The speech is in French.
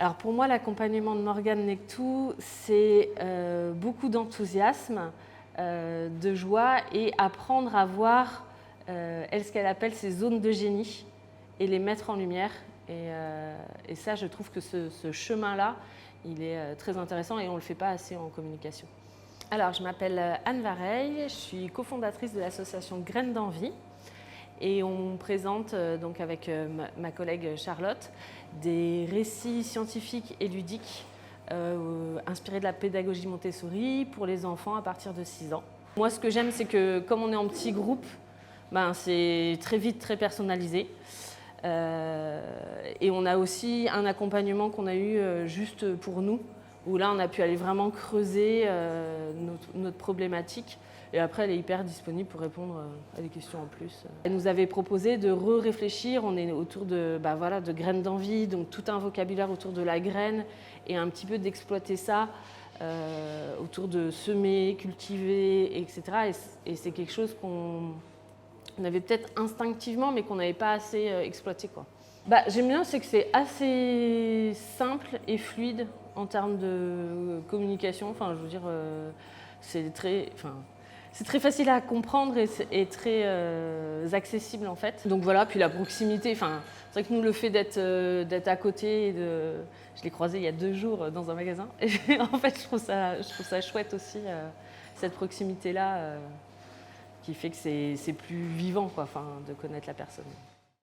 Alors pour moi, l'accompagnement de Morgane Nectou, c'est beaucoup d'enthousiasme, de joie et apprendre à voir elle, ce qu'elle appelle ses zones de génie et les mettre en lumière. Et ça, je trouve que ce chemin-là, il est très intéressant et on ne le fait pas assez en communication. Alors, je m'appelle Anne Vareille, je suis cofondatrice de l'association Graines d'Envie. Et on présente donc avec ma collègue Charlotte des récits scientifiques et ludiques inspirés de la pédagogie Montessori pour les enfants à partir de 6 ans. Moi, ce que j'aime, c'est que comme on est en petit groupe, c'est très vite très personnalisé. Et on a aussi un accompagnement qu'on a eu juste pour nous, où là, on a pu aller vraiment creuser notre problématique. Et après, elle est hyper disponible pour répondre à des questions en plus. Elle nous avait proposé de réfléchir. On est autour de graines d'envie, donc tout un vocabulaire autour de la graine et un petit peu d'exploiter ça autour de semer, cultiver, etc. Et c'est quelque chose qu'on avait peut-être instinctivement, mais qu'on n'avait pas assez exploité, quoi. J'aime bien, c'est que c'est assez simple et fluide en termes de communication. Enfin, je veux dire, c'est très facile à comprendre et très accessible en fait. Donc voilà, puis la proximité, c'est vrai que nous le fait d'être à côté, je l'ai croisé il y a 2 jours dans un magasin. Et en fait, je trouve ça chouette aussi, cette proximité-là, qui fait que c'est plus vivant, quoi, de connaître la personne.